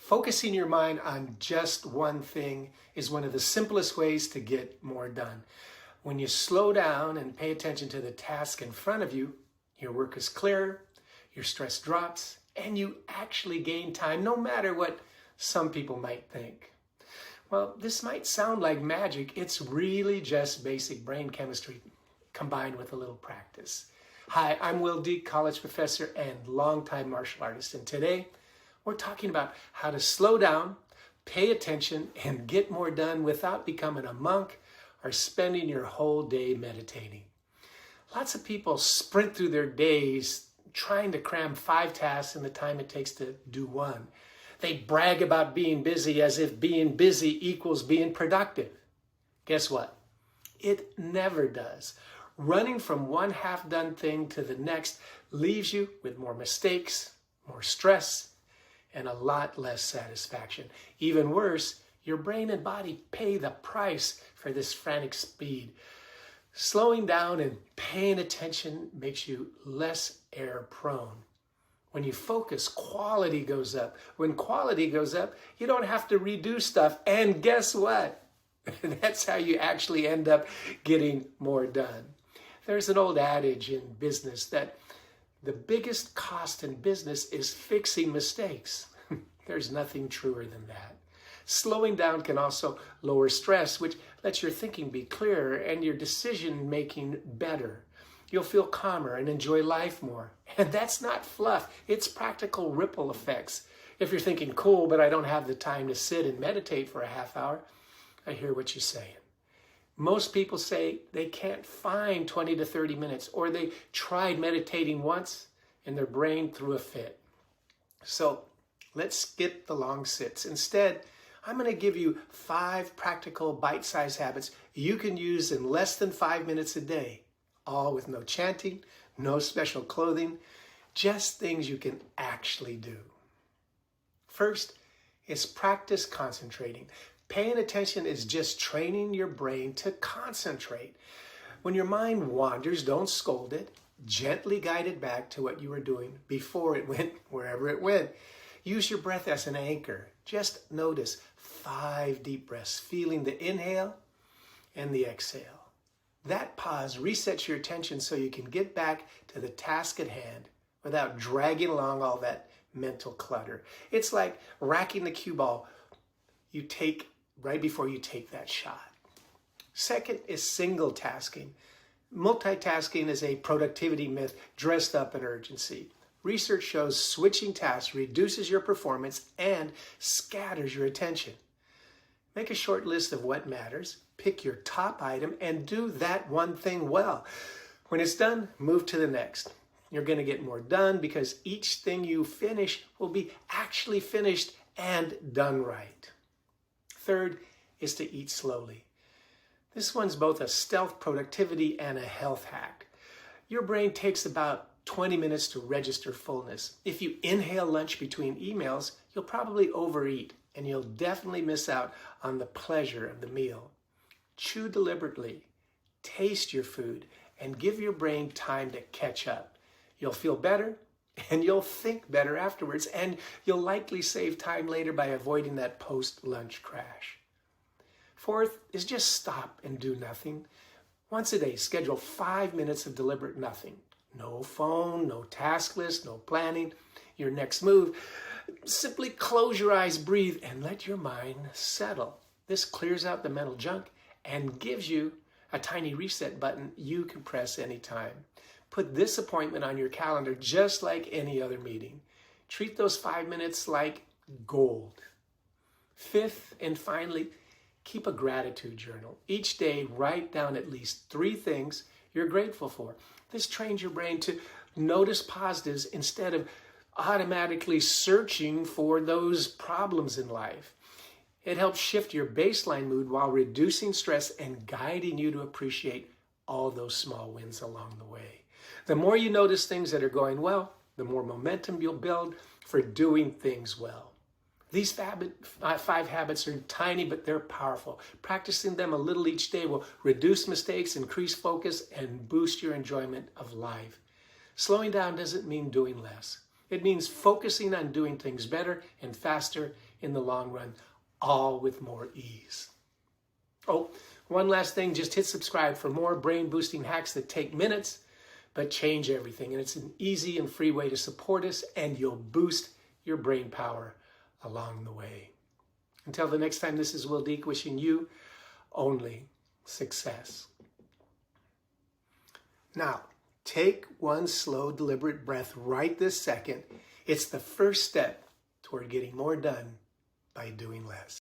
Focusing your mind on just one thing is one of the simplest ways to get more done. When you slow down and pay attention to the task in front of you, your work is clearer, your stress drops, and you actually gain time, no matter what some people might think. Well, this might sound like magic. It's really just basic brain chemistry combined with a little practice. Hi, I'm Wil Dieck, college professor and longtime martial artist, and today we're talking about how to slow down, pay attention, and get more done without becoming a monk or spending your whole day meditating. Lots of people sprint through their days trying to cram 5 tasks in the time it takes to do one. They brag about being busy as if being busy equals being productive. Guess what? It never does. Running from one half-done thing to the next leaves you with more mistakes, more stress, and a lot less satisfaction. Even worse, your brain and body pay the price for this frantic speed. Slowing down and paying attention makes you less error-prone. When you focus, quality goes up. When quality goes up, you don't have to redo stuff. And guess what? That's how you actually end up getting more done. There's an old adage in business that the biggest cost in business is fixing mistakes. There's nothing truer than that. Slowing down can also lower stress, which lets your thinking be clearer and your decision-making better. You'll feel calmer and enjoy life more. And that's not fluff. It's practical ripple effects. If you're thinking, cool, but I don't have the time to sit and meditate for a half hour, I hear what you're saying. Most people say they can't find 20 to 30 minutes, or they tried meditating once and their brain threw a fit. So let's skip the long sits. Instead, I'm going to give you 5 practical bite-sized habits you can use in less than 5 minutes a day, all with no chanting, no special clothing, just things you can actually do. First is practice concentrating. Paying attention is just training your brain to concentrate. When your mind wanders, don't scold it. Gently guide it back to what you were doing before it went wherever it went. Use your breath as an anchor. Just notice 5 deep breaths, feeling the inhale and the exhale. That pause resets your attention so you can get back to the task at hand without dragging along all that mental clutter. It's like racking the cue ball you take right before you take that shot. Second is single tasking. Multitasking is a productivity myth dressed up in urgency. Research shows switching tasks reduces your performance and scatters your attention. Make a short list of what matters, pick your top item, and do that one thing well. When it's done, move to the next. You're going to get more done because each thing you finish will be actually finished and done right. Third is to eat slowly. This one's both a stealth productivity and a health hack. Your brain takes about 20 minutes to register fullness. If you inhale lunch between emails, you'll probably overeat and you'll definitely miss out on the pleasure of the meal. Chew deliberately, taste your food, and give your brain time to catch up. You'll feel better and you'll think better afterwards, and you'll likely save time later by avoiding that post-lunch crash. Fourth is just stop and do nothing. Once a day, schedule 5 minutes of deliberate nothing. No phone, no task list, no planning. Your next move, simply close your eyes, breathe, and let your mind settle. This clears out the mental junk and gives you a tiny reset button you can press anytime. Put this appointment on your calendar just like any other meeting. Treat those 5 minutes like gold. Fifth and finally, keep a gratitude journal. Each day, write down at least 3 things you're grateful for. This trains your brain to notice positives instead of automatically searching for those problems in life. It helps shift your baseline mood while reducing stress and guiding you to appreciate all those small wins along the way. The more you notice things that are going well, the more momentum you'll build for doing things well. These 5 habits are tiny, but they're powerful. Practicing them a little each day will reduce mistakes, increase focus, and boost your enjoyment of life. Slowing down doesn't mean doing less. It means focusing on doing things better and faster in the long run, all with more ease. Oh, one last thing, just hit subscribe for more brain-boosting hacks that take minutes but change everything. And it's an easy and free way to support us, and you'll boost your brain power along the way. Until the next time, this is Wil Dieck wishing you only success. Now, take one slow, deliberate breath right this second. It's the first step toward getting more done by doing less.